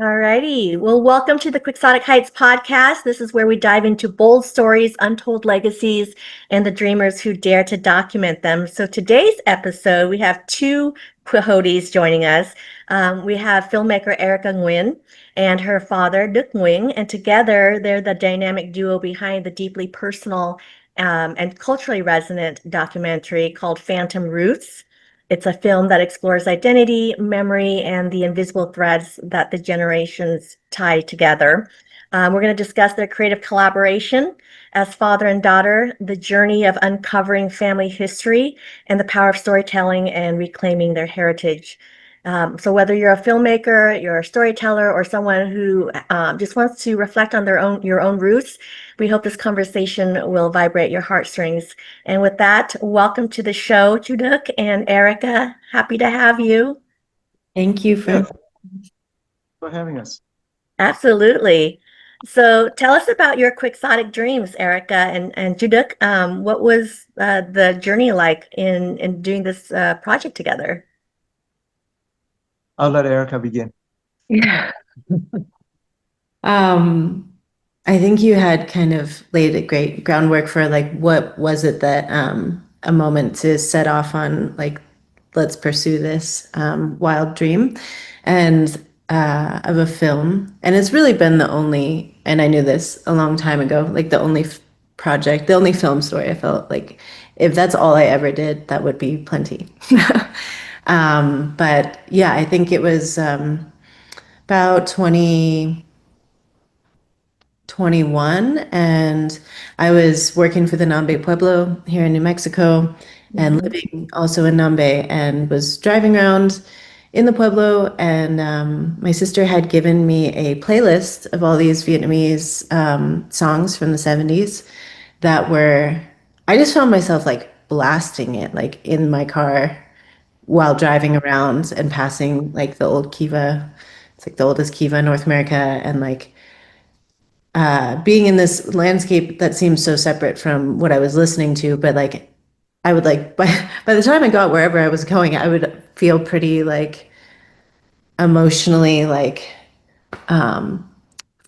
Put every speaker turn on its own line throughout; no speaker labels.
All righty. Well, welcome to the Quixotic Heights podcast. This is where we dive into bold stories, untold legacies, and the dreamers who dare to document them. So today's episode, we have two Quixotes joining us. We have filmmaker Erica Nguyen and her father, Duc Nguyen, and together they're the dynamic duo behind the deeply personal and culturally resonant documentary called Phantom Roots. It's a film that explores identity, memory, and the invisible threads that the generations tie together. We're going to discuss their creative collaboration as father and daughter, the journey of uncovering family history, and the power of storytelling and reclaiming their heritage. So whether you're a filmmaker, you're a storyteller, or someone who just wants to reflect on your own roots, we hope this conversation will vibrate your heartstrings. And with that, welcome to the show, Duc and Erica. Happy to have you.
Thank you
Yeah,
for
for having us.
Absolutely. So tell us about your quixotic dreams, Erica and Duc. What was the journey like in doing this project together?
I'll let Erica begin.
yeah. Um, I think you had kind of laid a great groundwork for like what was it that a moment to set off on like let's pursue this wild dream and of a film. And it's really been the only, and I knew this a long time ago, like the only project, the only film story I felt like if that's all I ever did, that would be plenty. But yeah, I think it was about 2021, and I was working for the Nambe Pueblo here in New Mexico and
Mhm.
living also in Nambe and was driving around in the Pueblo. And my sister had given me a playlist of all these Vietnamese songs from the 70s that were, I just found myself like blasting it like in my car while driving around and passing like the old Kiva. It's like the oldest Kiva in North America, and like being in this landscape that seems so separate from what I was listening to, but like I would like by the time I got wherever I was going, I would feel pretty like emotionally like um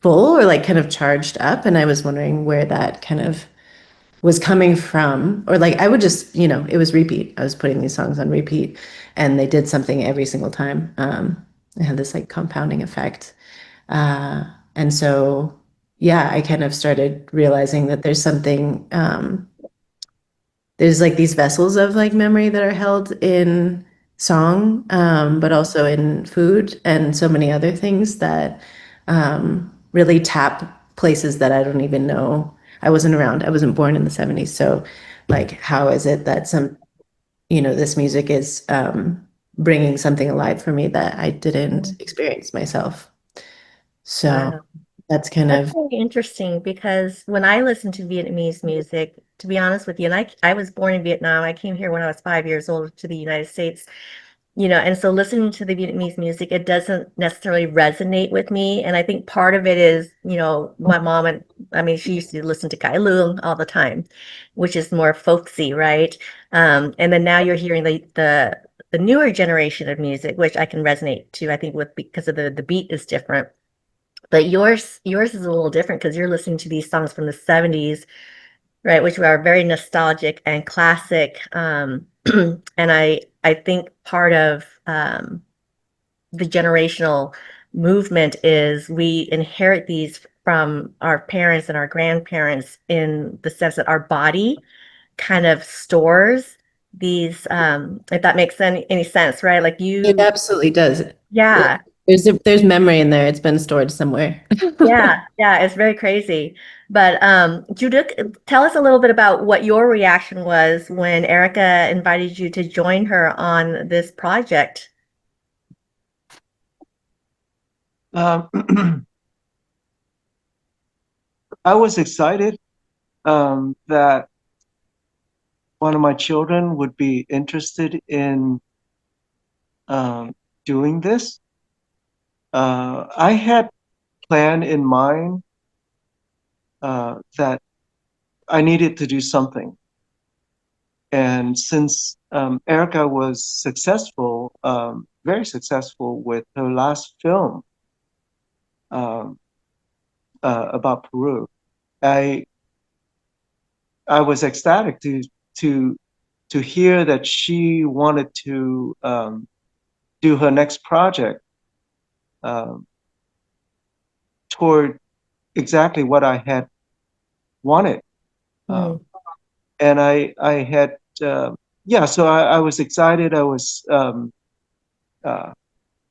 full or like kind of charged up, and I was wondering where that kind of was coming from, or like I would just, it was repeat. I was putting these songs on repeat and they did something every single time. It had this like compounding effect. Uh, and so, yeah, I kind of started realizing that there's like these vessels of like memory that are held in song, but also in food and so many other things that really tap places that I don't even know. I wasn't around. I wasn't born in the 70s. So, like, how is it that this music is bringing something alive for me that I didn't experience myself? So
Wow.
that's kind
That's
of,
really interesting because when I listen to Vietnamese music, to be honest with you, and I was born in Vietnam. I came here when I was 5 years old to the United States, and so listening to the Vietnamese music, it doesn't necessarily resonate with me. And I think part of it is, my mom and I mean, she used to listen to Cải Lương all the time, which is more folksy, right? And then now you're hearing the newer generation of music, which I can resonate to, I think, with because of the beat is different. But yours is a little different because you're listening to these songs from the 70s, right, which are very nostalgic and classic. And I think part of the generational movement is we inherit these from our parents and our grandparents in the sense that our body kind of stores these, if that makes any sense, right? Like
it
you,
absolutely does.
yeah.
There's memory in there. It's been stored somewhere.
Yeah, it's very crazy. But Judith, tell us a little bit about what your reaction was when Erica invited you to join her on this project.
Um, I was excited that one of my children would be interested in um, doing this. I had planned in mind that I needed to do something. And since Erica was successful, very successful with her last film, um, about Peru. I was ecstatic to to hear that she wanted to do her next project um, toward exactly what I had wanted.
Mm.
And I had, yeah, so I was excited. Uh, I,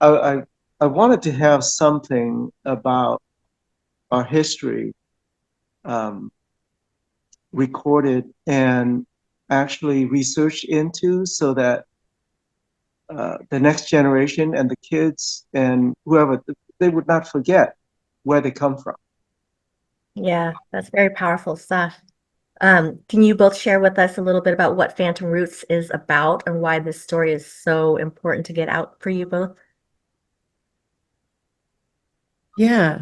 I, I wanted to have something about our history um, recorded and actually researched into so that the next generation and the kids and whoever, they would not forget where they come from.
Yeah, that's very powerful stuff. Can you both share with us a little bit about what Phantom Roots is about and why this story is so important to get out for you both?
Yeah.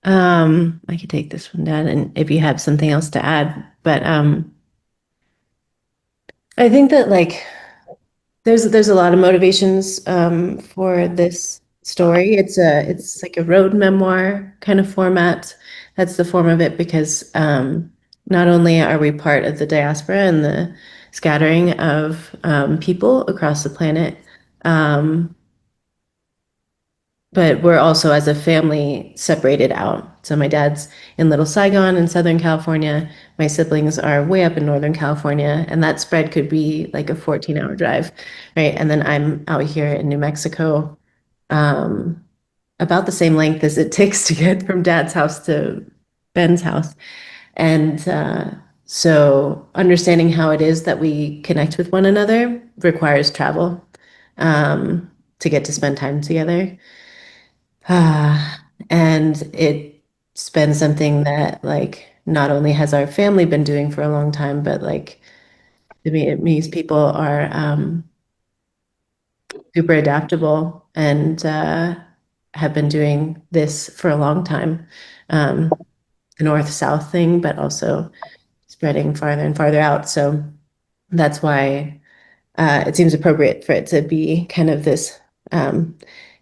I could take this one down and if you have something else to add. But I think that like there's a lot of motivations for this story. It's like a road memoir kind of format. That's the form of it because not only are we part of the diaspora and the scattering of people across the planet, um, but we're also as a family separated out. So my dad's in Little Saigon in Southern California. My siblings are way up in Northern California, and that spread could be like a 14-hour drive, right? And then I'm out here in New Mexico, um, about the same length as it takes to get from dad's house to Ben's house. And so understanding how it is that we connect with one another requires travel to get to spend time together. And it's been something that like not only has our family been doing for a long time, but like the Vietnamese people are super adaptable and have been doing this for a long time. The north-south thing, but also spreading farther and farther out. So that's why it seems appropriate for it to be kind of this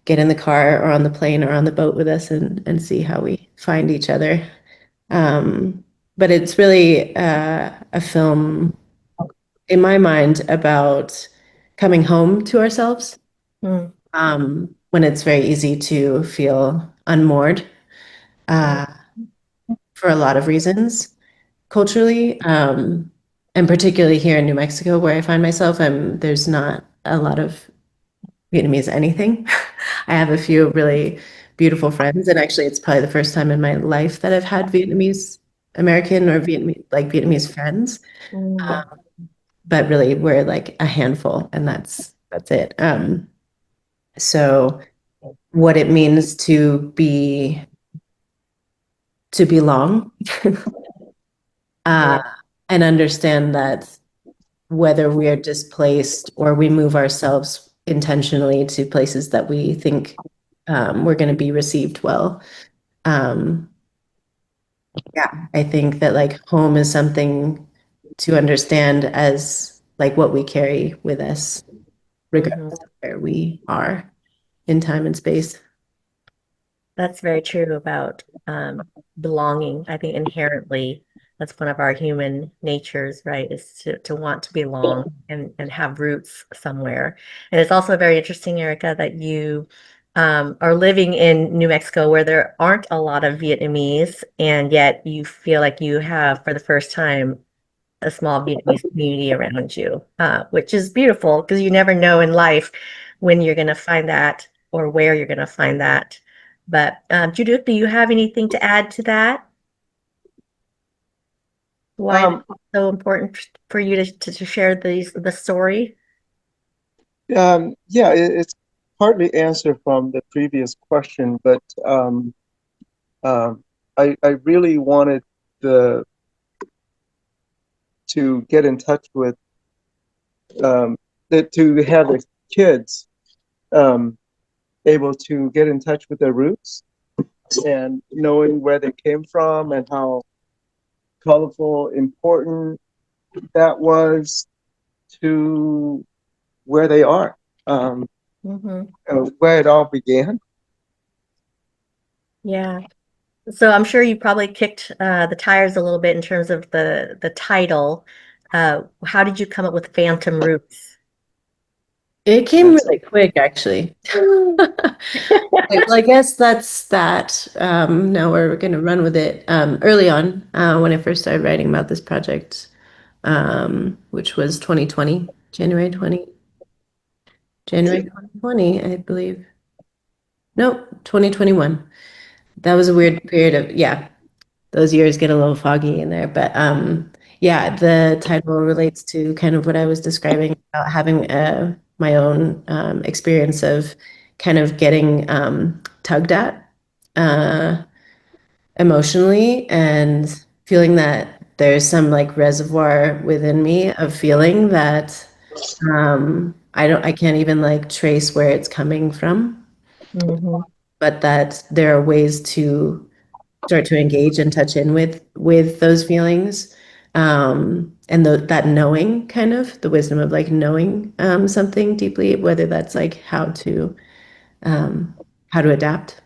get in the car or on the plane or on the boat with us and see how we find each other. But it's really a film, in my mind, about coming home to ourselves
Mm.
when it's very easy to feel unmoored uh, for a lot of reasons culturally. And particularly here in New Mexico, where I find myself, there's not a lot of Vietnamese anything. I have a few really beautiful friends, and actually, it's probably the first time in my life that I've had Vietnamese American or Vietnamese friends.
Mm.
But really, we're like a handful, and that's it. So what it means to belong, uh, and understand that whether we are displaced or we move ourselves intentionally to places that we think we're going to be received well. Um, yeah, I think that like home is something to understand as like what we carry with us,
Mhm.
regardless of where we are in time and space.
That's very true about belonging. I think inherently that's one of our human natures, right? Is to want to belong and have roots somewhere. And it's also very interesting, Erica, that you are living in New Mexico where there aren't a lot of Vietnamese, and yet you feel like you have, for the first time, a small Vietnamese community around you, which is beautiful because you never know in life when you're going to find that or where you're going to find that. But Judith, do you have anything to add to that? Why it's
Um,
so important for you to share the story?
yeah, it's partly answered from the previous question, but um, I really wanted the to get in touch with to have the kids um, able to get in touch with their roots and knowing where they came from and how colorful, important that was to where they are,
Mm-hmm.
where it all began.
Yeah. So I'm sure you probably kicked the tires a little bit in terms of the title. How did you come up with Phantom Roots?
It came
That's
really quick, actually. Well, I guess that's that. Now we're going to run with it. Early on, when I first started writing about this project, which was 2020, January 2020, I believe. Nope, 2021. That was a weird period of, yeah, those years get a little foggy in there. But yeah, the title relates to kind of what I was describing about having my own experience of kind of getting tugged at emotionally and feeling that there's some like reservoir within me of feeling that I can't even like trace where it's coming from,
Hmm.
but that there are ways to start to engage and touch in with those feelings, and that knowing, kind of the wisdom of like knowing something deeply, whether that's like um, how to adapt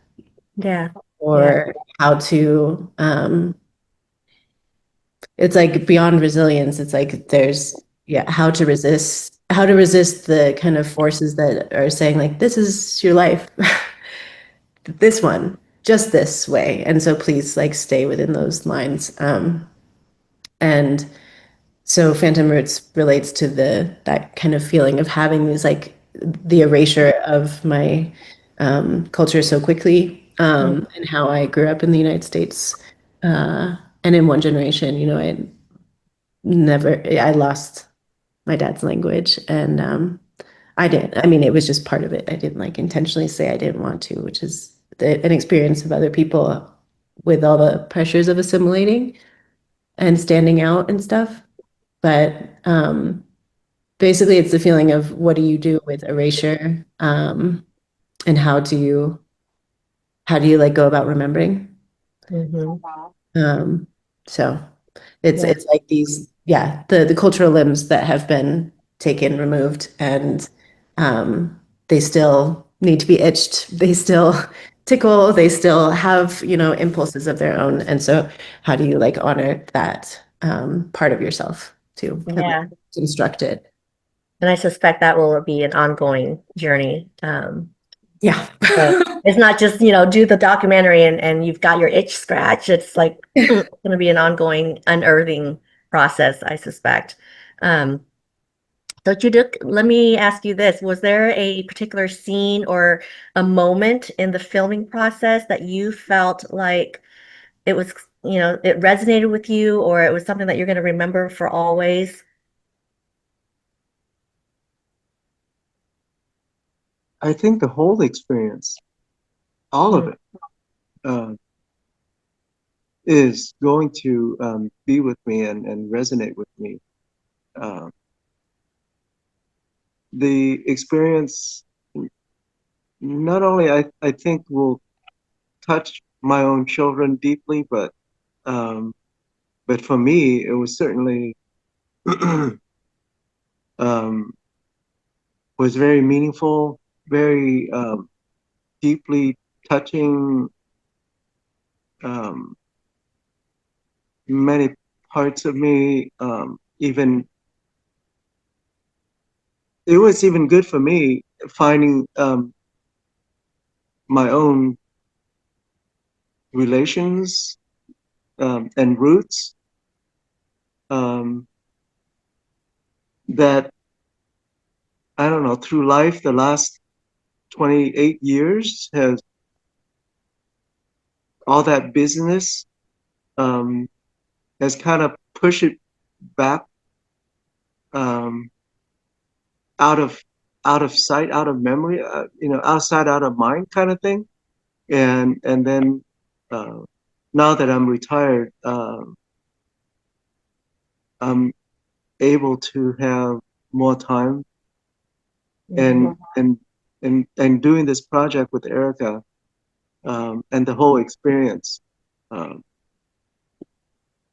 Yeah. Yeah.
or how to it's like beyond resilience. It's like there's, yeah, how to resist the kind of forces that are saying like this is your life, this one, just this way, and so please like stay within those lines. And so Phantom Roots relates to that kind of feeling of having these like the erasure of my culture so quickly, and how I grew up in the United States, and in one generation, I lost my dad's language, and I mean, it was just part of it. I didn't like intentionally say I didn't want to, which is an experience of other people with all the pressures of assimilating and standing out and stuff. But basically, it's the feeling of what do you do with erasure, and how do you like go about remembering?
Hmm.
Um, so it's
Yeah.
it's like these, yeah, the cultural limbs that have been taken, removed, and they still need to be itched. They still tickle. They still have, impulses of their own. And so, how do you like honor that part of yourself too, and like
Yeah.
construct it?
And I suspect that will be an ongoing journey.
Yeah.
So it's not just, do the documentary and you've got your itch scratch. It's like it's going to be an ongoing unearthing process, I suspect. Um, so Judith, let me ask you this. Was there a particular scene or a moment in the filming process that you felt like it was, it resonated with you, or it was something that you're going to remember for always?
I think the whole experience, all of
Mm,
it, is going to be with me and resonate with me. Um, the experience not only I think will touch my own children deeply, um, but for me, it was certainly um, was very meaningful, very deeply touching um, many parts of me. Even it was even good for me finding my own relations and roots um, that I don't know through life the last 28 years has all that business um, has kind of pushed it back um, out of out of sight, out of memory, outside, out of mind, kind of thing. And then uh, now that I'm retired, I'm able to have more time
mhm.
and and doing this project with Erica and the whole experience. Um,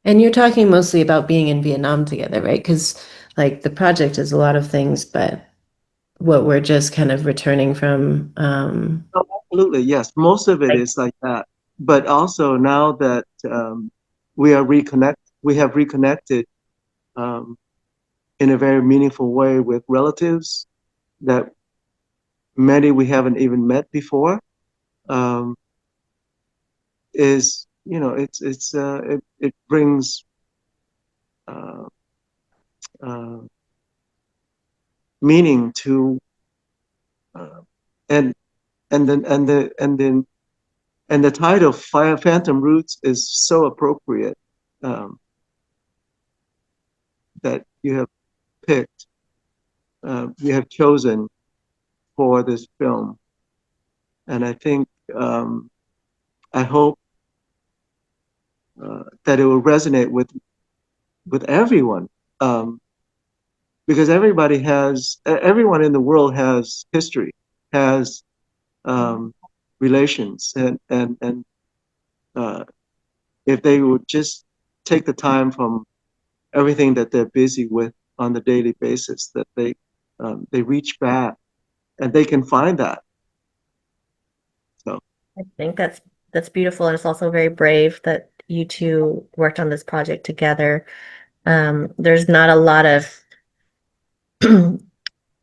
And you're talking mostly about being in Vietnam together, right? Because like the project is a lot of things, but what we're just kind of returning from,
oh, absolutely, yes. Most of it
Like,
is like that. but also now that we have reconnected in a very meaningful way with relatives that many we haven't even met before. Is it brings uh, uh, meaning to uh, and and the title Phantom Roots is so appropriate um, that you have picked, you have chosen for this film. And I think, I hope that it will resonate with everyone, because everyone in the world has history, has relations, and uh, if they would just take the time from everything that they're busy with on the daily basis, that they reach back and they can find that. So
I think that's beautiful, and it's also very brave that you two worked on this project together. There's not a lot of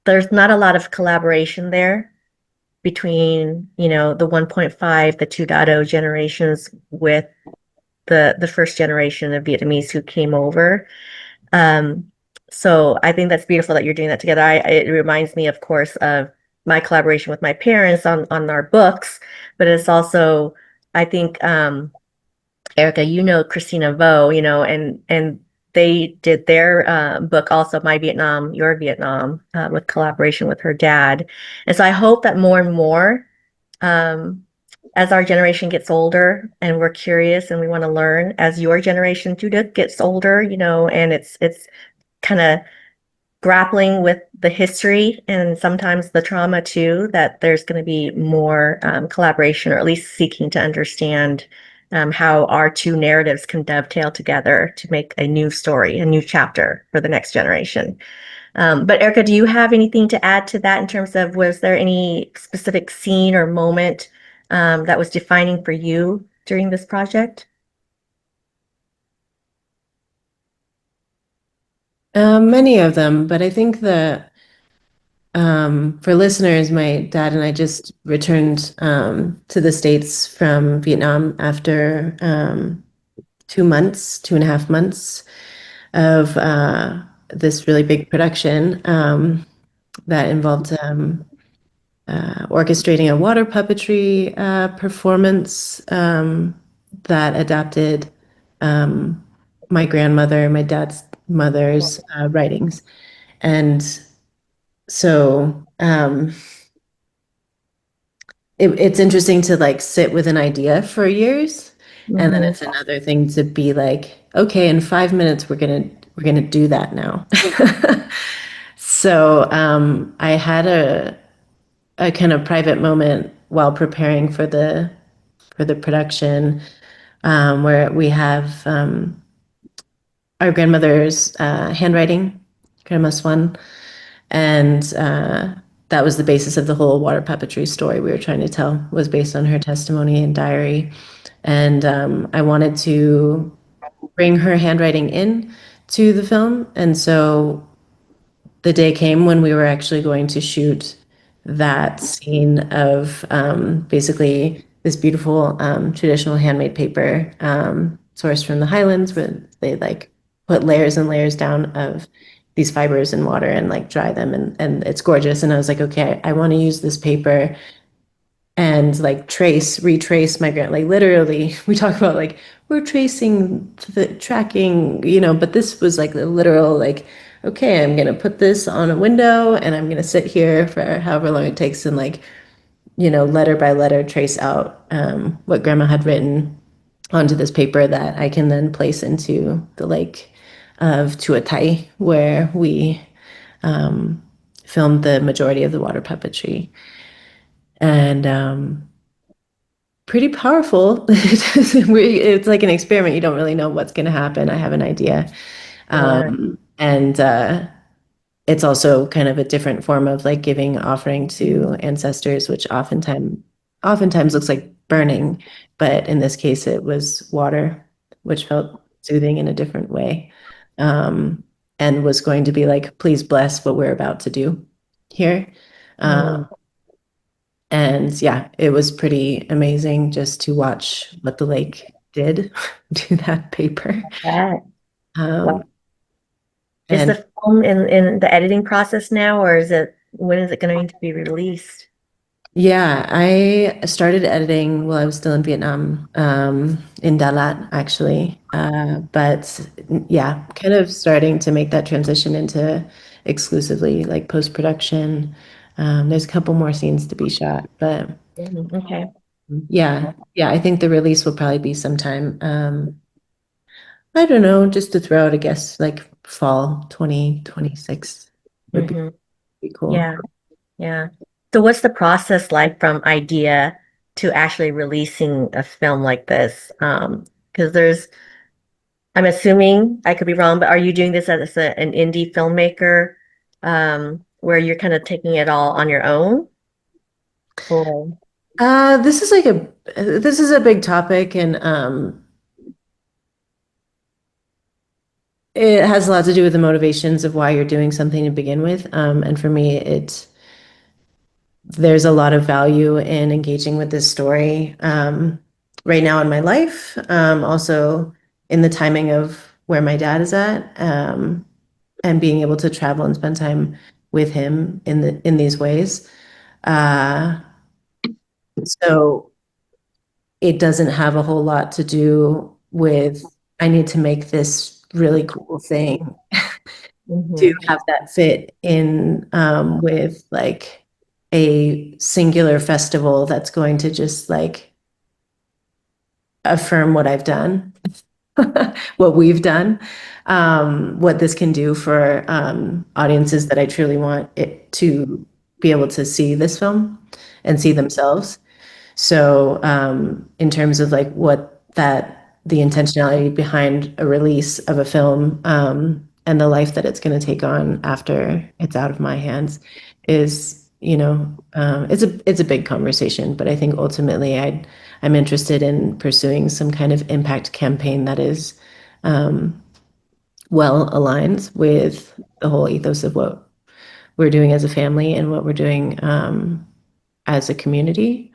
there's not a lot of collaboration there between, the 1.5, the 2.0 generations with the first generation of Vietnamese who came over. Um, so I think that's beautiful that you're doing that together. It reminds me, of course, of my collaboration with my parents on our books, but it's also, I think, Erica, Christina Vo, and they did their book also, My Vietnam, Your Vietnam, with collaboration with her dad. And so I hope that more and more, um, as our generation gets older and we're curious and we want to learn, as your generation, Judith, gets older, and it's kind of grappling with the history and sometimes the trauma too, that there's going to be more collaboration, or at least seeking to understand how our two narratives can dovetail together to make a new story, a new chapter for the next generation. But Erica, do you have anything to add to that in terms of, was there any specific scene or moment that was defining for you during this project?
Many of them, but I think that for listeners, my dad and I just returned to the States from Vietnam after 2 months, 2.5 months of this really big production that involved orchestrating a water puppetry performance that adapted my grandmother, my dad's mother's writings. And so it's interesting to like sit with an idea for years, and then it's another thing to be like, okay, in 5 minutes we're gonna do that now. So I had a kind of private moment while preparing for the production, where we have our grandmother's handwriting, Grandma Swan, and that was the basis of the whole water puppetry story we were trying to tell, was based on her testimony and diary. And I wanted to bring her handwriting in to the film. And so the day came when we were actually going to shoot that scene of basically this beautiful traditional handmade paper sourced from the highlands, where they like put layers and layers down of these fibers in water and like dry them, and it's gorgeous. And I was like, okay, I want to use this paper and like retrace my grant. Like literally, we talk about like we're tracing the tracking, but this was like the literal, like, okay, I'm gonna put this on a window and I'm gonna sit here for however long it takes and like, letter by letter trace out what grandma had written onto this paper that I can then place into the lake of Tuatai, where we filmed the majority of the water puppetry. And pretty powerful. It's like an experiment. You don't really know what's going to happen. I have an idea. And it's also kind of a different form of like giving offering to ancestors, which oftentimes looks like burning, but in this case it was water, which felt soothing in a different way, and was going to be like, please bless what we're about to do here. And yeah, it was pretty amazing just to watch what the lake did to that paper.
Wow.
Um,
Is
and
the film in the editing process now, or when is it going to be released?
yeah, I started editing while I was still in Vietnam, in Dalat actually. But yeah, kind of starting to make that transition into exclusively like post-production. There's a couple more scenes to be shot, but
Okay.
yeah, I think the release will probably be sometime, I don't know, just to throw out, I guess, like fall 2026 would be cool.
Yeah. Yeah. So what's the process like from idea to actually releasing a film like this? Because I'm assuming, I could be wrong, but are you doing this as an indie filmmaker, where you're kind of taking it all on your own? Or
This is a big topic, and it has a lot to do with the motivations of why you're doing something to begin with. And for me, there's a lot of value in engaging with this story right now in my life. Also in the timing of where my dad is at, and being able to travel and spend time with him in these ways. Uh, so it doesn't have a whole lot to do with I need to make this really cool thing to have that fit in with like a singular festival that's going to just like affirm what I've done, what we've done, what this can do for audiences that I truly want it to be able to see this film and see themselves. So in terms of like the intentionality behind a release of a film, and the life that it's going to take on after it's out of my hands is, it's a big conversation, but I think ultimately I'm interested in pursuing some kind of impact campaign that is well aligned with the whole ethos of what we're doing as a family and what we're doing as a community.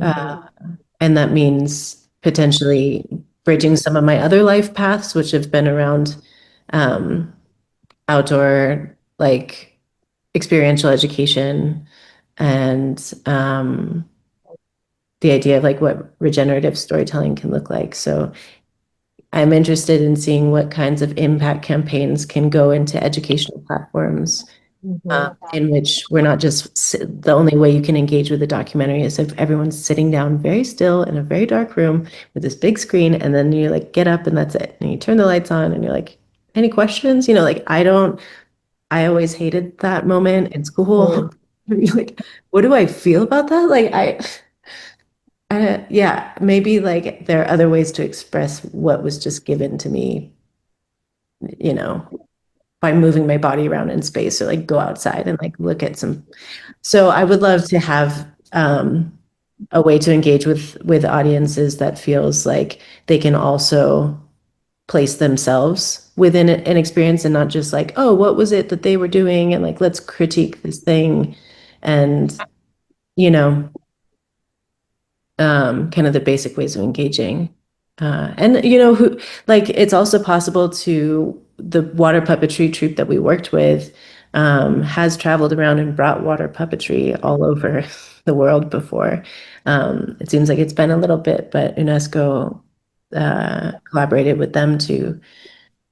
And that means potentially bridging some of my other life paths, which have been around outdoor, like experiential education, and the idea of like what regenerative storytelling can look like. So I'm interested in seeing what kinds of impact campaigns can go into educational platforms, in which we're not just the only way you can engage with the documentary is if everyone's sitting down very still in a very dark room with this big screen, and then you like get up and that's it, and you turn the lights on and you're like, any questions? Like I always hated that moment in school. You're like, what do I feel about that? Like yeah, maybe like there are other ways to express what was just given to me, you know, by moving my body around in space, or like go outside and like look at some. So I would love to have a way to engage with audiences that feels like they can also place themselves within an experience, and not just like, oh, what was it that they were doing, and like let's critique this thing, and you know kind of the basic ways of engaging. And who, like, it's also possible the water puppetry troupe that we worked with has traveled around and brought water puppetry all over the world before. It seems like it's been a little bit, but UNESCO collaborated with them to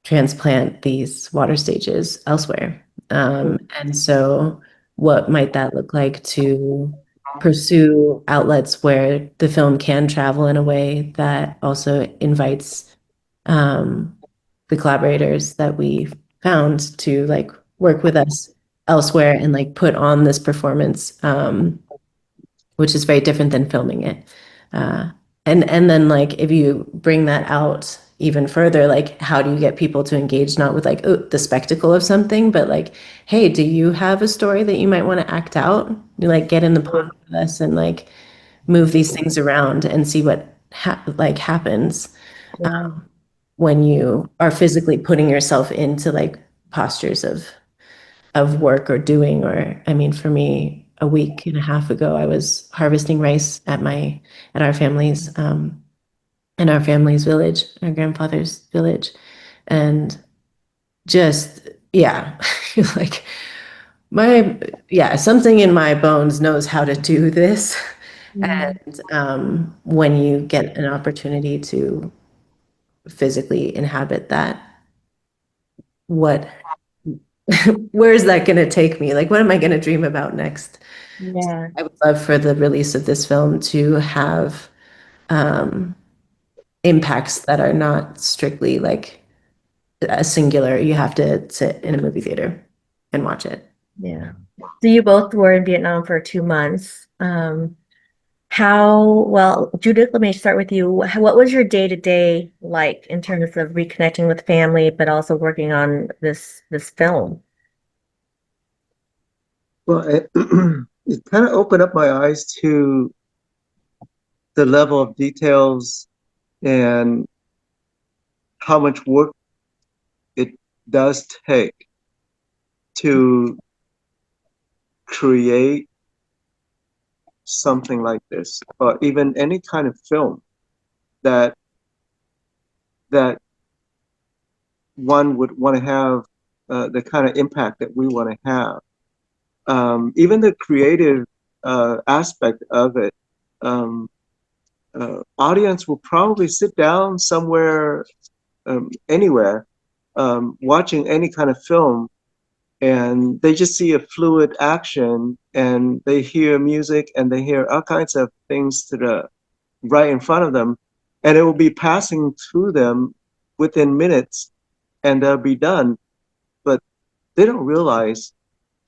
transplant these water stages elsewhere. And so what might that look like to pursue outlets where the film can travel in a way that also invites the collaborators that we found to like work with us elsewhere and like put on this performance, which is very different than filming it. Uh, and then like if you bring that out even further, like how do you get people to engage, not with like, oh, the spectacle of something, but like, hey, do you have a story that you might want to act out? You like get in the pond with us and like move these things around and see what happens
Yeah.
when you are physically putting yourself into like postures of work or doing. Or I mean, for me, a week and a half ago, I was harvesting rice at our family's in our family's village, our grandfather's village, and just yeah, like something in my bones knows how to do this. And when you get an opportunity to physically inhabit that, what where is that going to take me? Like, what am I going to dream about next?
Yeah.
I would love for the release of this film to have impacts that are not strictly like a singular, you have to sit in a movie theater and watch it.
Yeah. So you both were in Vietnam for 2 months. Well, Judith, let me start with you. What was your day-to-day like in terms of reconnecting with family, but also working on this film?
Well, it kind of opened up my eyes to the level of details and how much work it does take to create something like this, or even any kind of film that that one would want to have the kind of impact that we want to have. Even the creative aspect of it, um, audience will probably sit down somewhere, anywhere, watching any kind of film, and they just see a fluid action, and they hear music, and they hear all kinds of things to the right in front of them, and it will be passing through them within minutes, and they'll be done. But they don't realize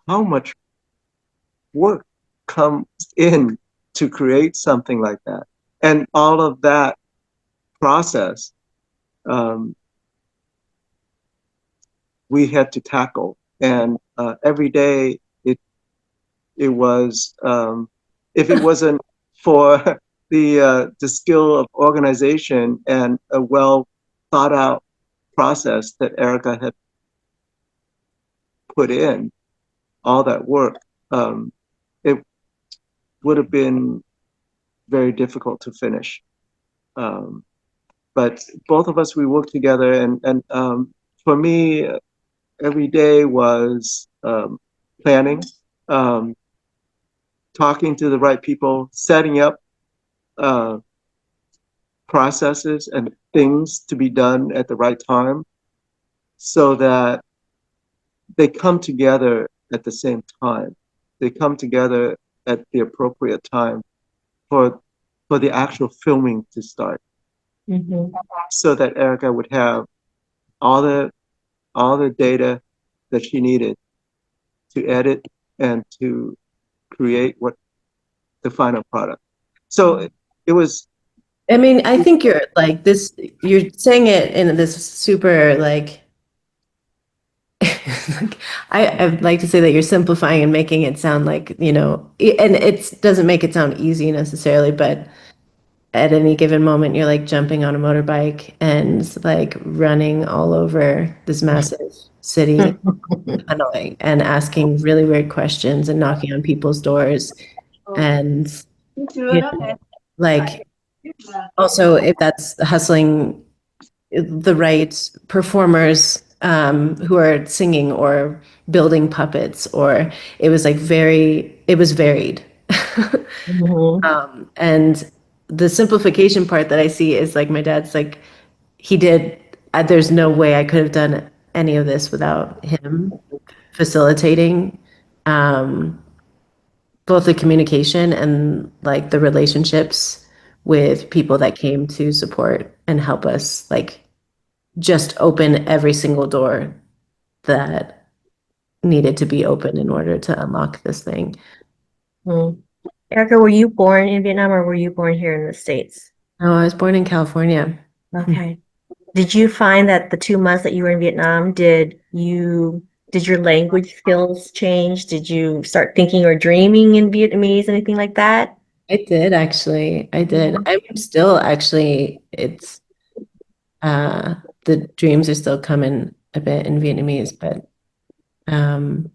how much work comes in to create something like that. And all of that process, um, we had to tackle. And every day it was, if it wasn't for the skill of organization and a well thought out process that Erica had put in, all that work, it would have been very difficult to finish. But both of us, we worked together, and for me, every day was planning, um, talking to the right people, setting up uh, processes and things to be done at the right time, so that they come together at the same time. They come together at the appropriate time for the actual filming to start, so that Erica would have all the data that she needed to edit and to create what the final product. So it was.
I mean, I think you're like this, you're saying it in this super like, like I'd like to say that you're simplifying and making it sound like, and it doesn't make it sound easy necessarily, but at any given moment, you're like jumping on a motorbike and like running all over this massive city, Hanoi, and asking really weird questions and knocking on people's doors. And, like, also, if that's hustling the right performers who are singing or building puppets, or it was varied. And the simplification part that I see is like my dad's like, there's no way I could have done any of this without him facilitating both the communication and like the relationships with people that came to support and help us like just open every single door that needed to be open in order to unlock this thing.
Erica, were you born in Vietnam or were you born here in the States?
No, I was born in California.
Okay. Did you find that the 2 months that you were in Vietnam, did your language skills change? Did you start thinking or dreaming in Vietnamese, anything like that?
I did actually. I did. I'm still actually, it's the dreams are still coming a bit in Vietnamese, but um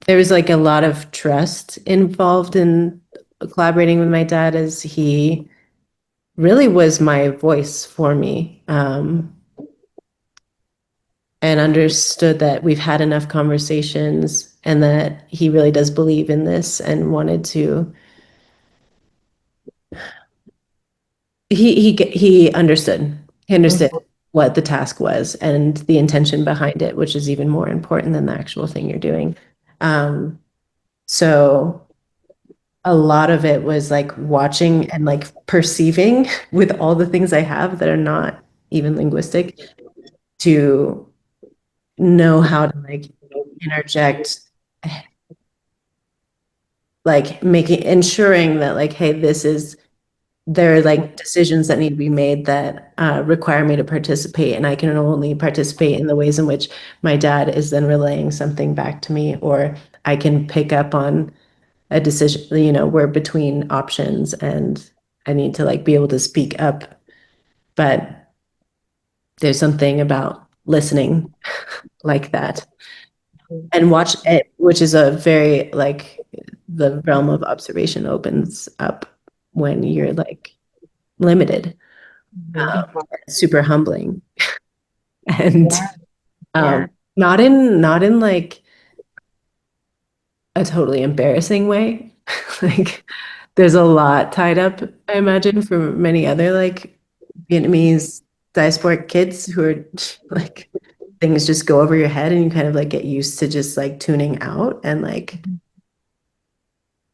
there was like a lot of trust involved in collaborating with my dad as he really was my voice for me. And understood that we've had enough conversations and that he really does believe in this and wanted to he understood. He understood what the task was and the intention behind it, which is even more important than the actual thing you're doing. So a lot of it was like watching and like perceiving with all the things I have that are not even linguistic to know how to like interject, like making ensuring that like, hey, there are like decisions that need to be made that require me to participate, and I can only participate in the ways in which my dad is then relaying something back to me, or I can pick up on a decision, we're between options and I need to like be able to speak up. But there's something about listening like that and watch it, which is a very like the realm of observation opens up when you're like limited. Super humbling and
Yeah.
not in like a totally embarrassing way. Like there's a lot tied up, I imagine, for many other like Vietnamese diasporic kids who are like things just go over your head and you kind of like get used to just like tuning out and like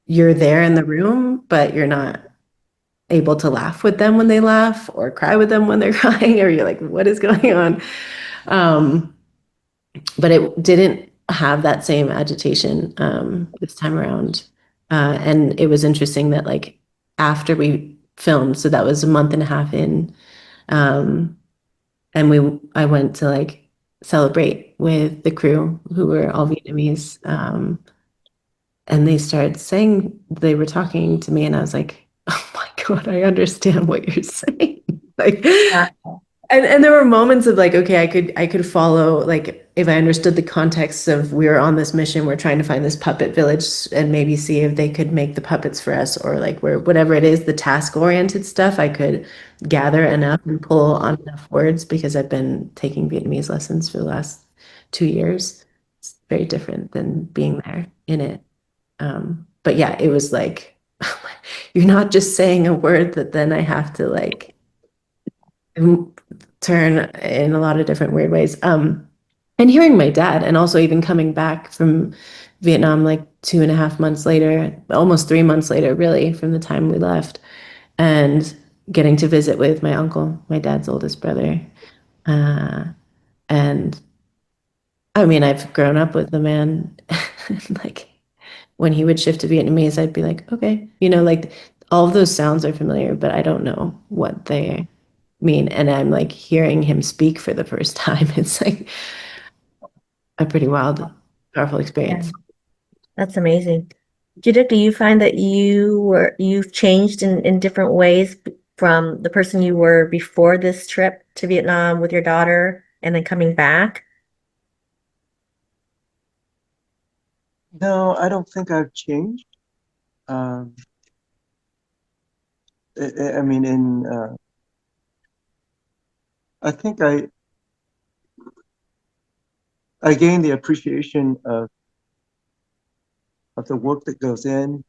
you're there in the room, but you're not able to laugh with them when they laugh or cry with them when they're crying, or you're like, what is going on? But it didn't have that same agitation this time around. And it was interesting that like after we filmed, so that was a month and a half in, and I went to like celebrate with the crew who were all Vietnamese. And they started saying, they were talking to me and I was like, oh my God, I understand what you're saying. Like,
Yeah.
and there were moments of like, okay, I could follow, like if I understood the context of we were on this mission, we're trying to find this puppet village and maybe see if they could make the puppets for us, or like where whatever it is, the task oriented stuff, I could gather enough and pull on enough words because I've been taking Vietnamese lessons for the last 2 years. It's very different than being there in it. But yeah, it was like you're not just saying a word that then I have to like turn in a lot of different weird ways. And hearing my dad, and also even coming back from Vietnam like 2.5 months later, almost 3 months later, really, from the time we left, and getting to visit with my uncle, my dad's oldest brother. And I mean, I've grown up with the man. Like when he would shift to Vietnamese, I'd be like, okay, like all of those sounds are familiar, but I don't know what they mean. And I'm like hearing him speak for the first time. It's like a pretty wild, powerful
Yeah.
experience.
That's amazing. Judith, do you find that you've changed in different ways from the person you were before this trip to Vietnam with your daughter and then coming back?
No, I don't think I've changed. Um, I mean, I think I gained the appreciation of the work that goes in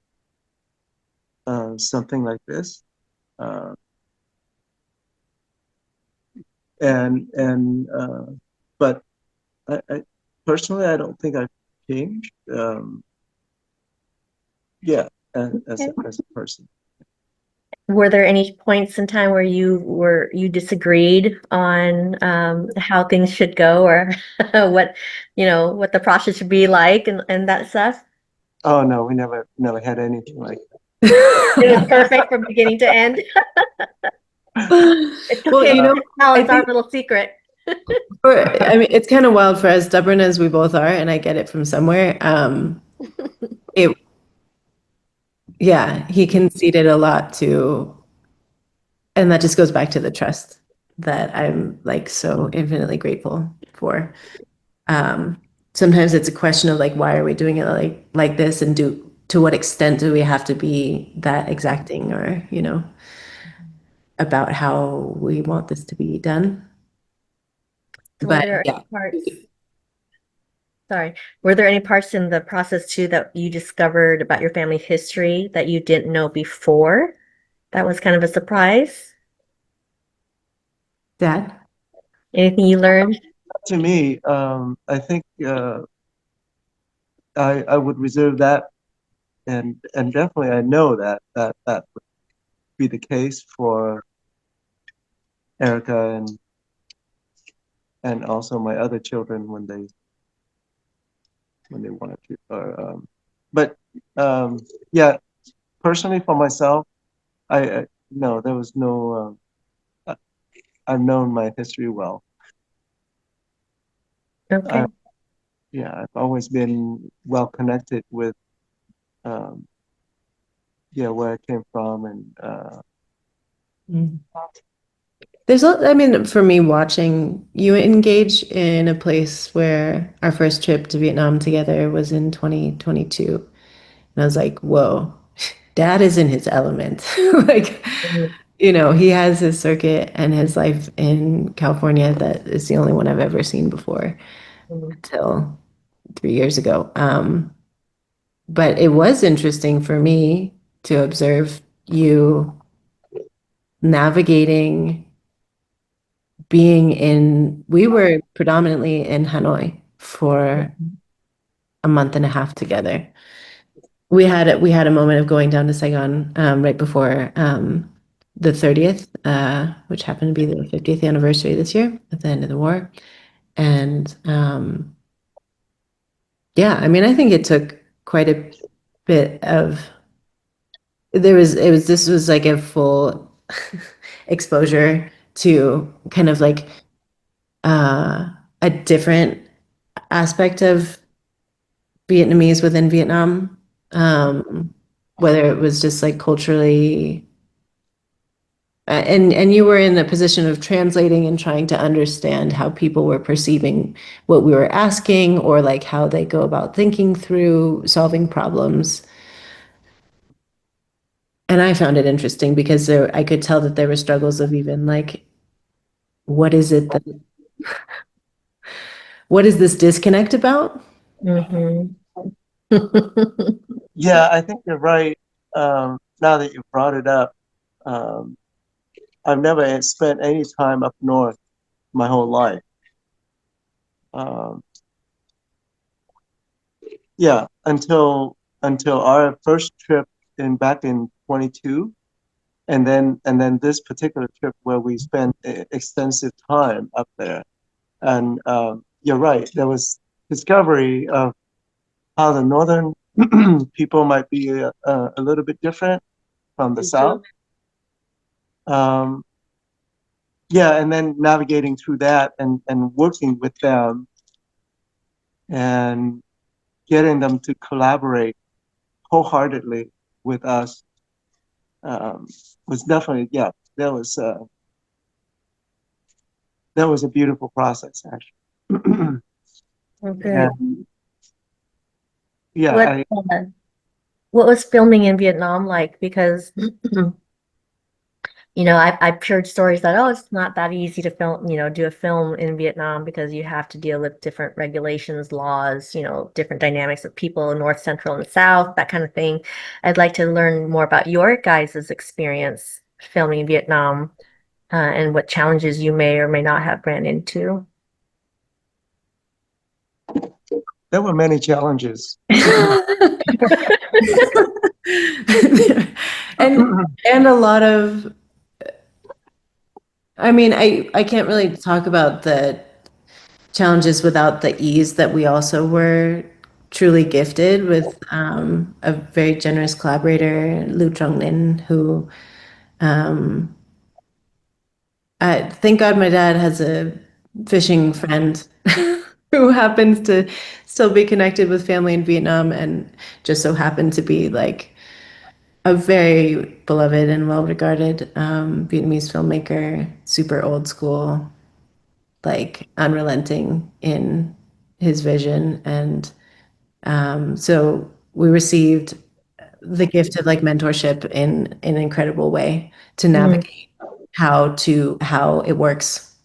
something like this, uh, and but I personally I don't think I've changed. Yeah, as a person.
Were there any points in time where you disagreed on how things should go or what the process should be like and that stuff?
Oh no, we never had anything like
It was perfect from beginning to end. It's
Well,
okay. Tell
I
us our
think
little secret.
I mean it's kind of wild for as stubborn as we both are, and I get it from somewhere. It yeah, he conceded a lot to, and that just goes back to the trust that I'm like so infinitely grateful for. Um, Sometimes it's a question of like, why are we doing it like this, and to what extent do we have to be that exacting, or about how we want this to be done.
So were
But
there
yeah,
any parts, sorry, were there any parts in the process too that you discovered about your family history that you didn't know before? That was kind of a surprise.
Dad.
Anything you learned?
To me, I think I would reserve that, and definitely I know that would be the case for Erica and also my other children when they wanted to. But yeah, personally for myself, I no, there was no. I've known my history well.
Okay.
Yeah, I've always been well connected with um, yeah, where I came from, and
Mm. I mean, for me, watching you engage in a place where our first trip to Vietnam together was in 2022. And I was like, whoa, dad is in his element. Like,
Mhm.
he has his circuit and his life in California that is the only one I've ever seen before
Mhm.
until 3 years ago. But it was interesting for me to observe you navigating we were predominantly in Hanoi for a month and a half together. We had a moment of going down to Saigon right before the 30th, which happened to be the 50th anniversary this year at the end of the war. And yeah, I mean, I think it took quite a bit of this was like a full exposure to kind of like a different aspect of Vietnamese within Vietnam, whether it was just like culturally, and you were in a position of translating and trying to understand how people were perceiving what we were asking, or like how they go about thinking through solving problems. And I found it interesting because I could tell that there were struggles of even like, what is it that, what is this disconnect about?
Mhm.
yeah, I think you're right. Now that you brought it up, um, I've never spent any time up north my whole life. Um, yeah, until our first trip back in 22, and then this particular trip where we spent extensive time up there. And you're right, there was discovery of how the northern people might be a little bit different from the south. Um, yeah, and then navigating through that and working with them and getting them to collaborate wholeheartedly with us um, was definitely, yeah, that was a beautiful process actually.
Oh, good.
And yeah,
What what was filming in Vietnam like? Because I've heard stories that, oh, it's not that easy to film, do a film in Vietnam because you have to deal with different regulations, laws, different dynamics of people, North, Central, and South, that kind of thing. I'd like to learn more about your guys' experience filming in Vietnam, and what challenges you may or may not have ran into.
there were many challenges.
and and a lot of, I mean, I can't really talk about the challenges without the ease that we also were truly gifted with a very generous collaborator, Duc Nguyen, who thank God my dad has a fishing friend who happens to still be connected with family in Vietnam, and just so happened to be like a very beloved and well-regarded Vietnamese filmmaker, super old school, like unrelenting in his vision. And so we received the gift of like mentorship in an incredible way to navigate how it works.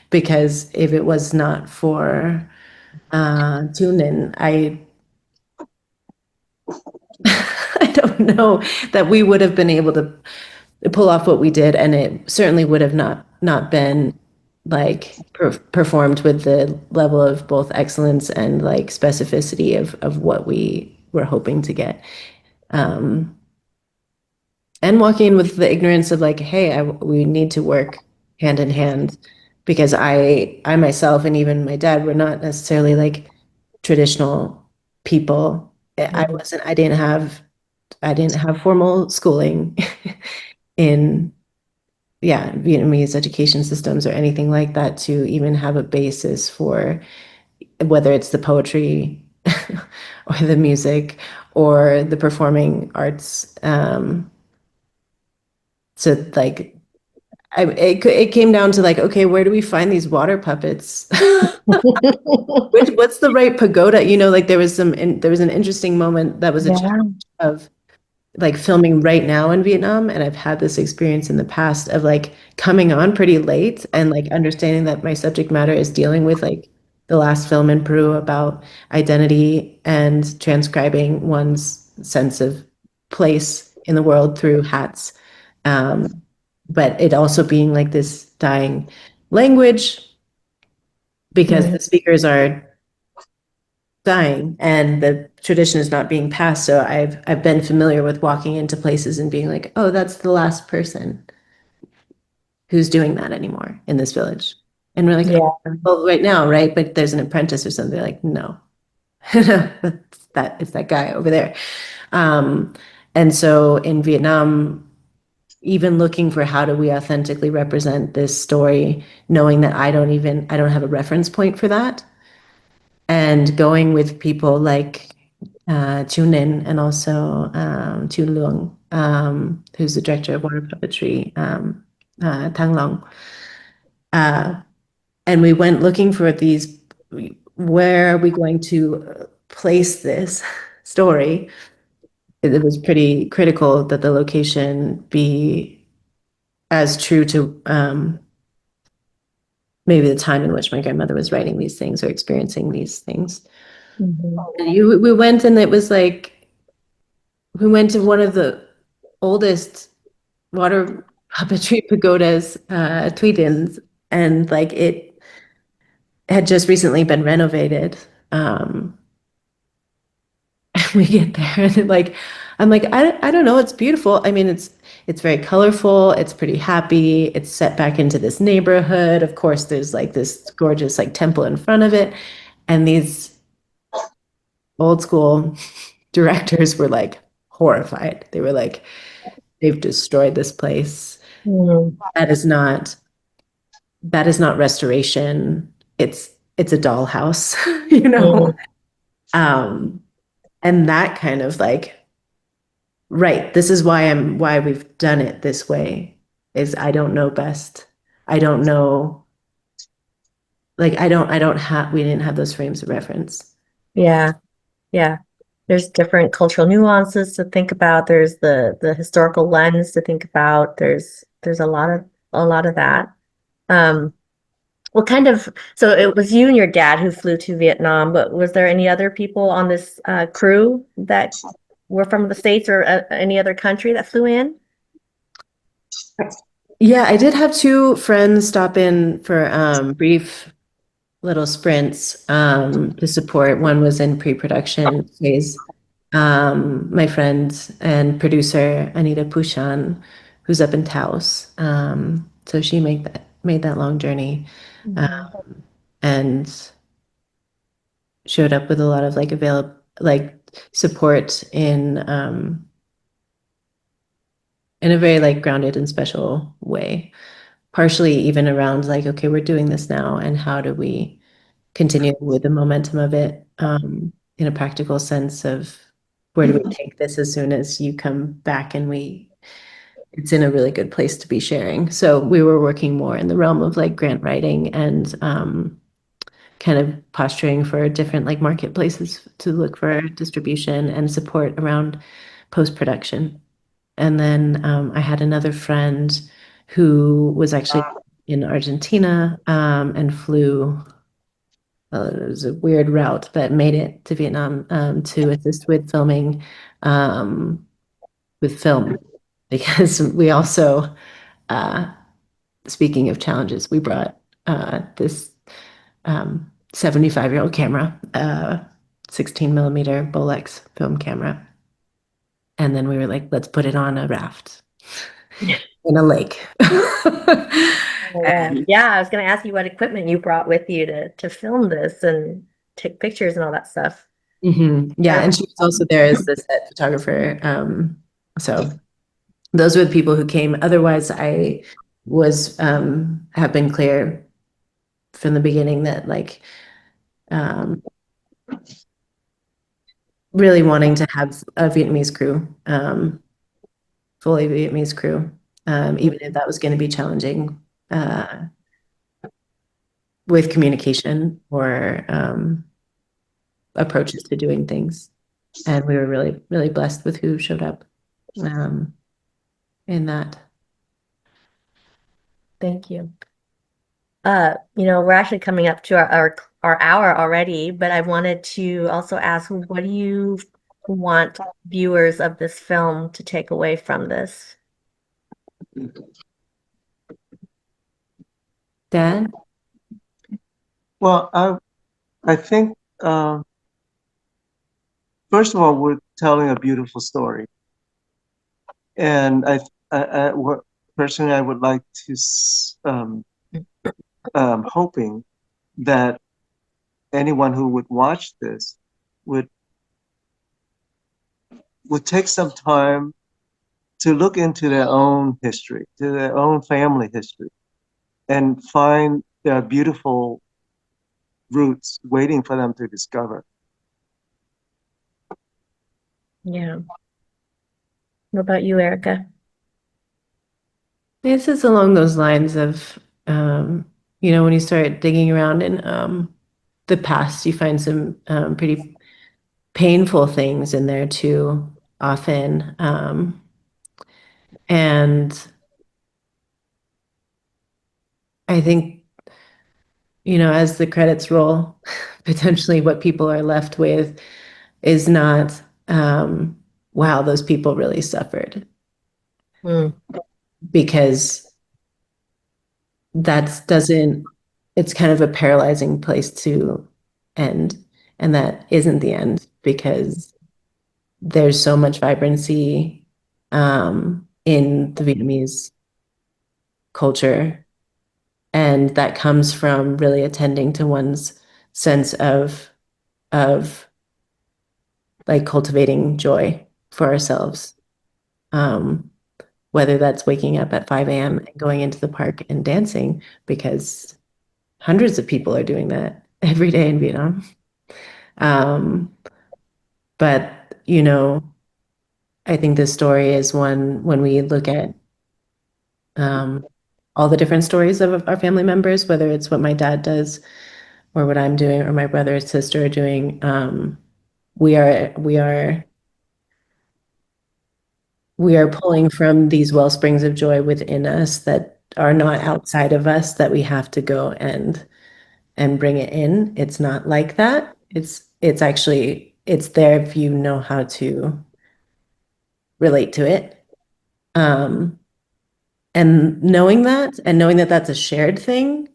Because if it was not for Tune In, I don't know that we would have been able to pull off what we did, and it certainly would have not been like performed with the level of both excellence and like specificity of what we were hoping to get. Um, and walking in with the ignorance of like, hey, we need to work hand in hand, because I myself and even my dad were not necessarily like traditional people. I didn't have formal schooling in Vietnamese education systems or anything like that to even have a basis for whether it's the poetry or the music or the performing arts. So like it came down to like, okay, where do we find these water puppets? What's the right pagoda? Like there was an interesting moment that was a challenge of like filming right now in Vietnam, and I've had this experience in the past of like coming on pretty late and like understanding that my subject matter is dealing with like the last film in Peru about identity and transcribing one's sense of place in the world through hats. But it also being like this dying language because the speakers are dying and the tradition is not being passed. So I've been familiar with walking into places and being like, oh, that's the last person who's doing that anymore in this village. And we're like, oh, well, right now, right? But there's an apprentice or something. They're like, no, it's that guy over there. And so in Vietnam, even looking for how do we authentically represent this story, knowing that I don't have a reference point for that, and going with people like Chu Ninh and also Chu Luong, who's the director of water puppetry, Thang Long. And we went looking for these, where are we going to place this story? It was pretty critical that the location be as true to maybe the time in which my grandmother was writing these things or experiencing these things. We went, and it was like, we went to one of the oldest water puppetry pagodas, Thuy Dinh, and like it had just recently been renovated. We get there and like, I'm like, I don't know, it's beautiful. I mean, it's very colorful, it's pretty happy, it's set back into this neighborhood. Of course, there's like this gorgeous like temple in front of it. And these old school directors were like horrified. They were like, they've destroyed this place. That is not restoration. It's a dollhouse, you know. And that kind of like, right, this is why we've done it this way, is I don't know best. I don't know, like I don't have we didn't have those frames of reference.
Yeah. There's different cultural nuances to think about. There's the historical lens to think about. There's a lot of that. So it was you and your dad who flew to Vietnam, but was there any other people on this crew that were from the States or any other country that flew in?
Yeah, I did have two friends stop in for brief little sprints to support. One was in pre-production phase. My friend and producer Anita Pushan, who's up in Taos. So she made that long journey, and showed up with a lot of like support in a very like grounded and special way. Partially even around like, okay, we're doing this now, and how do we continue with the momentum of it in a practical sense of where do we take this as soon as you come back and it's in a really good place to be sharing. So we were working more in the realm of like grant writing and kind of posturing for different like marketplaces to look for distribution and support around post-production. And then I had another friend who was actually in Argentina and flew. It was a weird route, but made it to Vietnam to assist with filming with film because we also, uh, speaking of challenges, we brought this 75-year-old camera, 16 millimeter Bolex film camera. And then we were like, let's put it on a raft in a lake.
Yeah. Yeah, I was going to ask you what equipment you brought with you to film this and take pictures and all that stuff.
Yeah, and she was also there as the set photographer. So those were the people who came. Otherwise, I was have been clear from the beginning that like really wanting to have a Vietnamese crew, fully Vietnamese crew, even if that was going to be challenging with communication or approaches to doing things. And we were really, really blessed with who showed up in that.
Thank you. We're actually coming up to our hour already, but I wanted to also ask, what do you want viewers of this film to take away from this?
Dan?
Well, I think first of all, we're telling a beautiful story, and personally, I would like to hoping that anyone who would watch this would take some time to look into their own history, to their own family history, and find their beautiful roots waiting for them to discover.
Yeah. What about you, Erica?
This is along those lines of, when you start digging around in the past, you find some pretty painful things in there too, often. And I think, as the credits roll, potentially what people are left with is not, wow, those people really suffered. Because it's kind of a paralyzing place to end. And that isn't the end because there's so much vibrancy in the Vietnamese culture. And that comes from really attending to one's sense of like cultivating joy for ourselves. Whether that's waking up at 5 a.m. and going into the park and dancing, because hundreds of people are doing that every day in Vietnam. But, I think this story is one when we look at all the different stories of our family members, whether it's what my dad does or what I'm doing or my brother or sister are doing, we are pulling from these well springs of joy within us that are not outside of us that we have to go and bring it in. It's not like that. It's actually there if you know how to relate to it. And knowing that that's a shared thing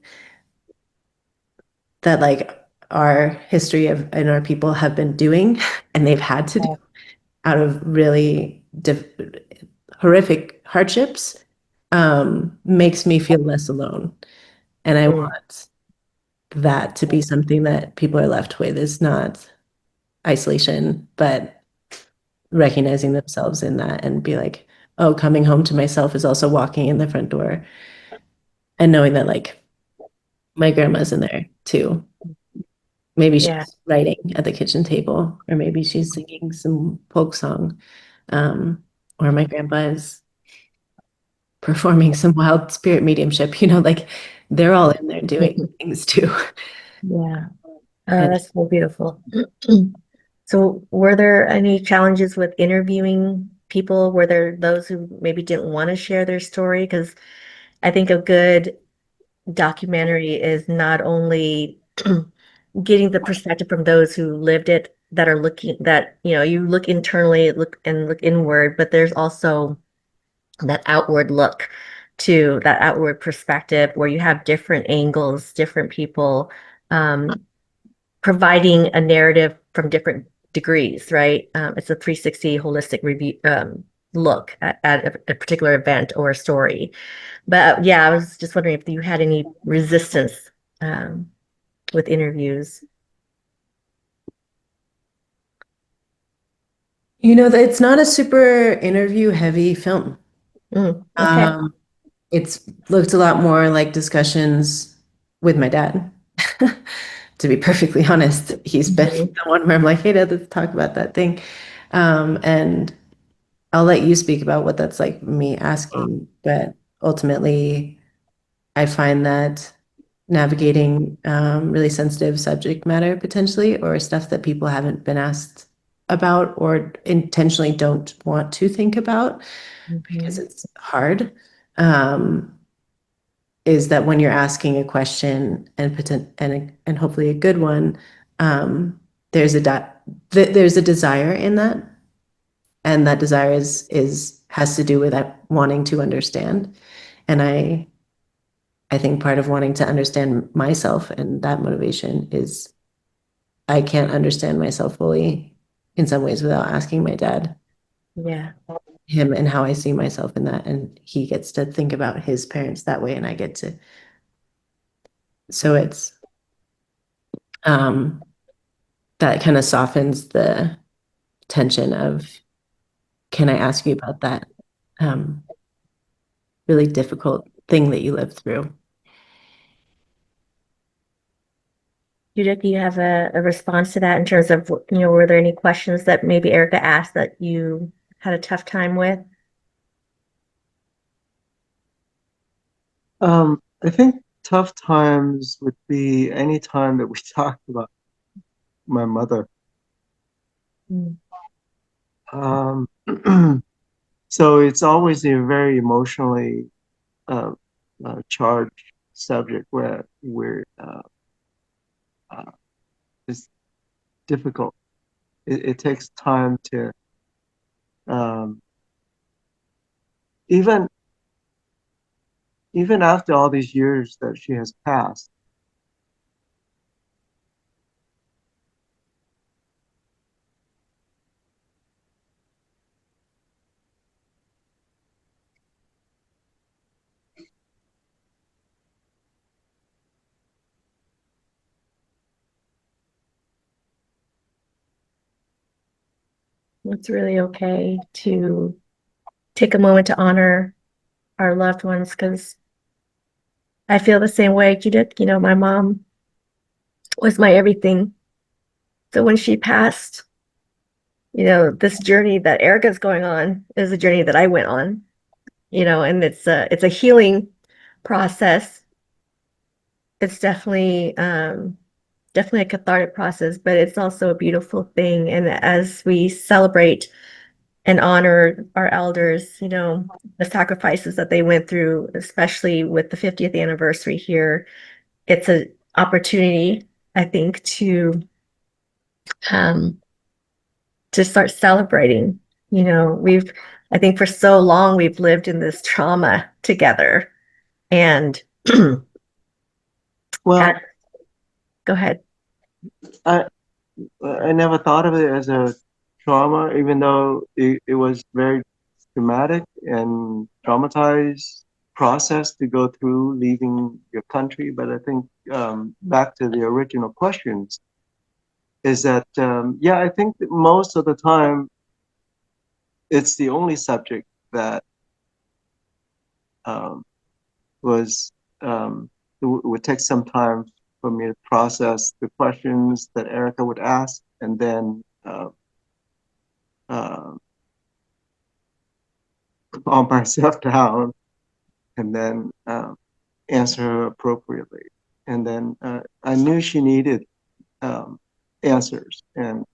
that like our history and our people have been doing and they've had to do out of really horrific hardships makes me feel less alone. And I want that to be something that people are left with, is not isolation, but recognizing themselves in that and be like, oh, coming home to myself is also walking in the front door and knowing that like my grandma's in there too. Maybe
Yeah.
she's writing at the kitchen table, or maybe she's singing some folk song, or my grandpa is performing some wild spirit mediumship. Like they're all in there doing things too.
Yeah.
And
That's so beautiful. So, were there any challenges with interviewing people? Were there those who maybe didn't want to share their story? Because I think a good documentary is not only getting the perspective from those who lived it, that are looking, that, you look internally, look inward, but there's also that outward look, to that outward perspective where you have different angles, different people, um, providing a narrative from different degrees, right? It's a 360 holistic review, look at a particular event or a story. But yeah, I was just wondering if you had any resistance um, with interviews.
it's not a super interview heavy film.
Okay.
It's looked a lot more like discussions with my dad. To be perfectly honest, he's been
Mhm.
the one where I'm like, hey, Dad, let's talk about that thing. And I'll let you speak about what that's like me asking. But ultimately, I find that navigating really sensitive subject matter potentially, or stuff that people haven't been asked about or intentionally don't want to think about because
Mhm.
it's hard. Um, is that when you're asking a question and hopefully a good one, there's there's a desire in that, and that desire is has to do with that wanting to understand. And I think part of wanting to understand myself and that motivation is I can't understand myself fully in some ways without asking my dad,
Yeah.
him, and how I see myself in that, and he gets to think about his parents that way, and I get to. So it's um that kind of softens the tension of, can I ask you about that um, really difficult thing that you lived through?
Judith, do you have a response to that in terms of, were there any questions that maybe Erica asked that you had a tough time with?
I think tough times would be any time that we talked about my mother.
Mm.
Um, so it's always a very emotionally uh, charged subject where uh, it's difficult. It takes time to um, even even after all these years that she has passed.
It's really okay to take a moment to honor our loved ones, because I feel the same way, Judith. My mom was my everything. So when she passed, this journey that Erica's going on is a journey that I went on, and it's a healing process. It's definitely a cathartic process, but it's also a beautiful thing. And as we celebrate and honor our elders, the sacrifices that they went through, especially with the 50th anniversary here, it's an opportunity, I think, um, to start celebrating. I think for so long we've lived in this trauma together. And
Well,
go ahead.
I I never thought of it as a trauma, even though it was very traumatic and traumatized process to go through leaving your country. But I think back to the original questions is that yeah, I think that most of the time it's the only subject that um, was would take some time for me to process the questions that Erica would ask, and then calm myself down, and then answer her appropriately. And then I knew she needed answers and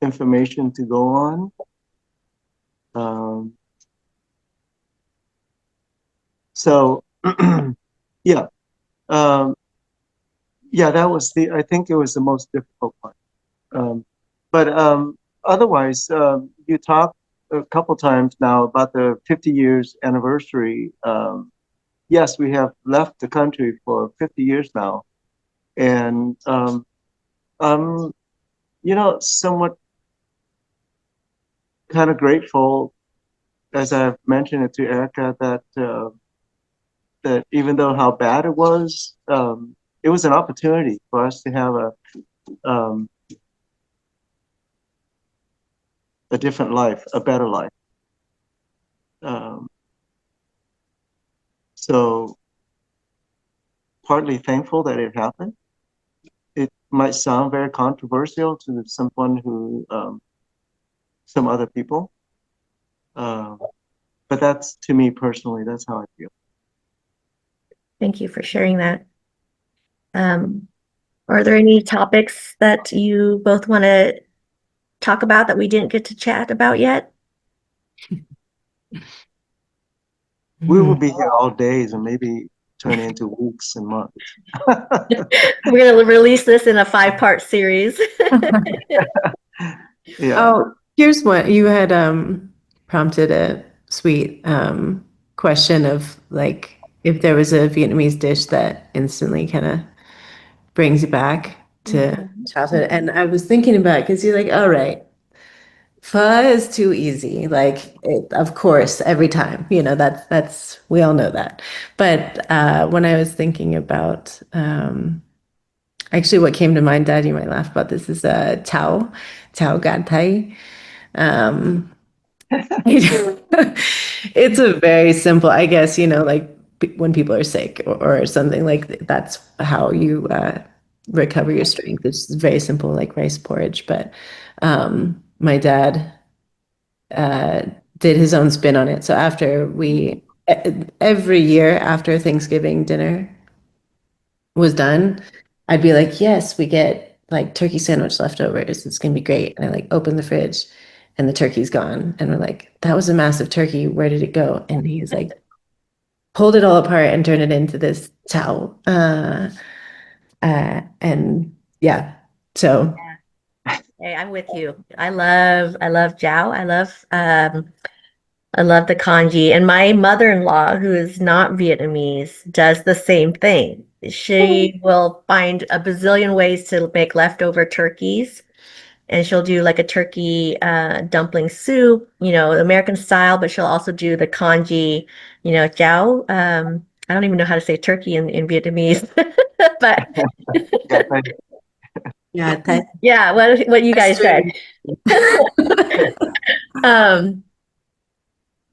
information to go on. So yeah, yeah, that was I think it was the most difficult part. But otherwise, you talked a couple times now about the 50 years anniversary. Yes, we have left the country for 50 years now. And I'm, somewhat kind of grateful, as I've mentioned it to Erica, that even though how bad it was an opportunity for us to have a different life, a better life. So partly thankful that it happened. It might sound very controversial to someone who, some other people, but that's, to me personally, that's how I feel.
Thank you for sharing that. Are there any topics that you both want to talk about that we didn't get to chat about yet?
We will be here all days and maybe turn into weeks and months.
We're going to release this in a 5-part series.
Yeah.
Oh, here's what you had prompted a sweet question of, like, if there was a Vietnamese dish that instantly kind of brings you back to childhood. And I was thinking about it because you're like, all right, pho is too easy. Like, of course, every time, that's we all know that. But when I was thinking about actually what came to mind, Dad, you might laugh about this, is Tao Gad Thai. It's a very simple, I guess, like when people are sick or something, like that's how you recover your strength. It's very simple, like rice porridge. But my dad did his own spin on it. So every year after Thanksgiving dinner was done, I'd be like, yes, we get like turkey sandwich leftovers. It's gonna be great. And I like open the fridge and the turkey's gone. And we're like, that was a massive turkey. Where did it go? And he's like, pulled it all apart and turned it into this towel. And yeah, so.
Hey, I'm with you. I love jiao. I love the congee. And my mother-in-law, who is not Vietnamese, does the same thing. She will find a bazillion ways to make leftover turkeys. And she'll do like a turkey dumpling soup, American style, but she'll also do the congee, jiao. I don't even know how to say turkey in Vietnamese, but yeah, what you guys said.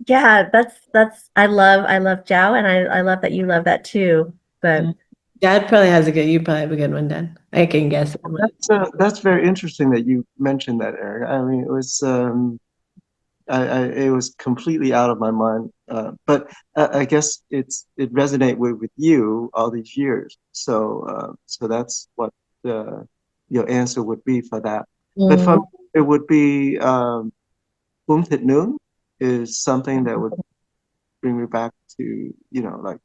Yeah, that's I love jiao, and I love that you love that too. But
Dad probably has you probably have a good one, Dad. I can guess.
That's very interesting that you mentioned that, Eric. I mean, it was it was completely out of my mind. But I guess it resonated with you all these years. So so that's what your answer would be for that. But for me, it would be thịt nướng is something that would bring me back to, like,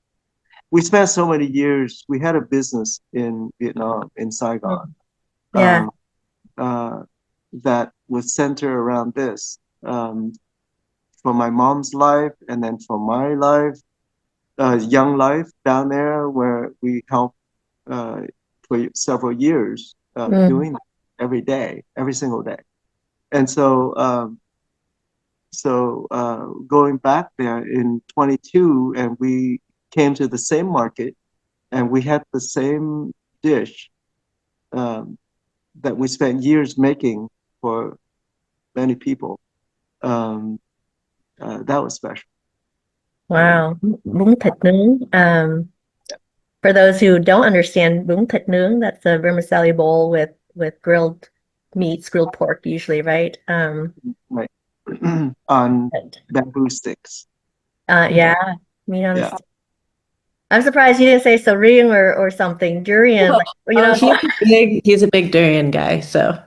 we spent so many years. We had a business in Vietnam, in Saigon,
yeah.
That would center around this. For my mom's life, and then for my life, young life down there, where we helped for several years doing that every day, every single day. And so, going back there in 22, and we came to the same market, and we had the same dish that we spent years making for many people. That was special.
Wow. Bún thịt nướng. For those who don't understand, bún thịt nướng, that's a vermicelli bowl with grilled meats, grilled pork usually, right?
Right. On
But,
bamboo sticks.
yeah, meat on a
Yeah.
stick. I'm surprised you didn't say sarong or something. Durian, like,
He's a big durian guy, so.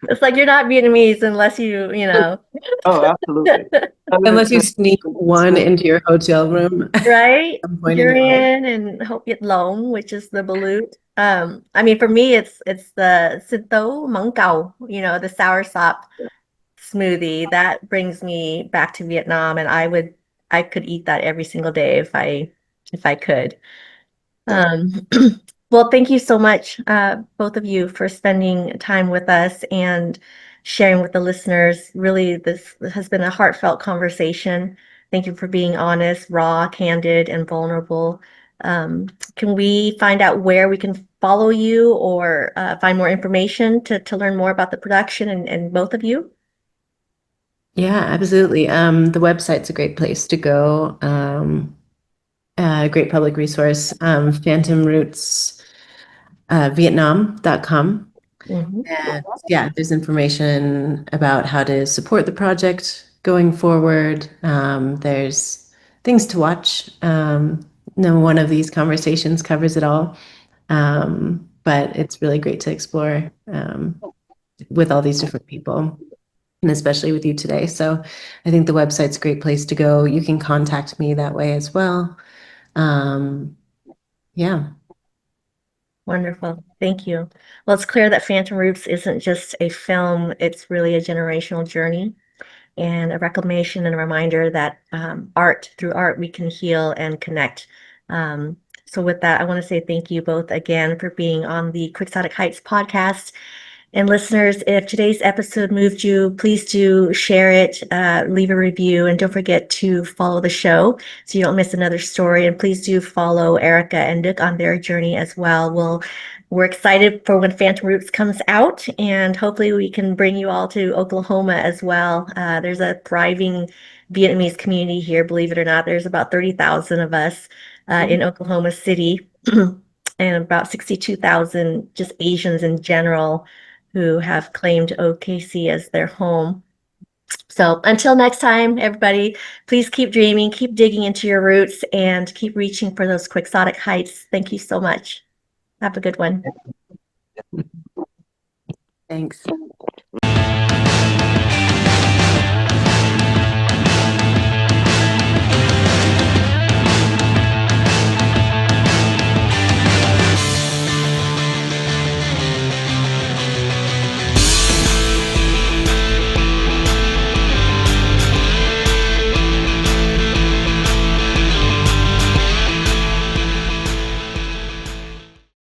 it's like you're not Vietnamese unless you know.
Oh, absolutely. I mean,
Unless you sneak one into your hotel room
Right?
at some point in your life.
Durian and Hope Yet Long, which is the balut. I mean, for me, it's the sinh tố măng cau, the soursop smoothie. That brings me back to Vietnam, and I could eat that every single day if I could. Um, well, thank you so much, both of you, for spending time with us and sharing with the listeners. Really, this has been a heartfelt conversation. Thank you for being honest, raw, candid, and vulnerable. Can we find out where we can follow you or find more information to learn more about the production and both of you?
Yeah, absolutely. The website's a great place to go. A great public resource, phantomrootsvietnam.com.
Mhm.
And yeah, there's information about how to support the project going forward. There's things to watch. No one of these conversations covers it all, but it's really great to explore with all these different people, and especially with you today. So I think the website's a great place to go. You can contact me that way as well. Yeah.
Wonderful. Thank you. Well, it's clear that Phantom Roots isn't just a film, it's really a generational journey and a reclamation and a reminder that through art, we can heal and connect. So with that, I want to say thank you both again for being on the Quixotic Heights podcast. And listeners, if today's episode moved you, please do share it, leave a review, and don't forget to follow the show so you don't miss another story. And please do follow Erica and Duc on their journey as well. We're excited for when Phantom Roots comes out, and hopefully we can bring you all to Oklahoma as well. There's a thriving Vietnamese community here, believe it or not. There's about 30,000 of us in Oklahoma City, and about 62,000 just Asians in general who have claimed OKC as their home. So until next time, everybody, please keep dreaming, keep digging into your roots, and keep reaching for those quixotic heights. Thank you so much. Have a good one.
Thanks.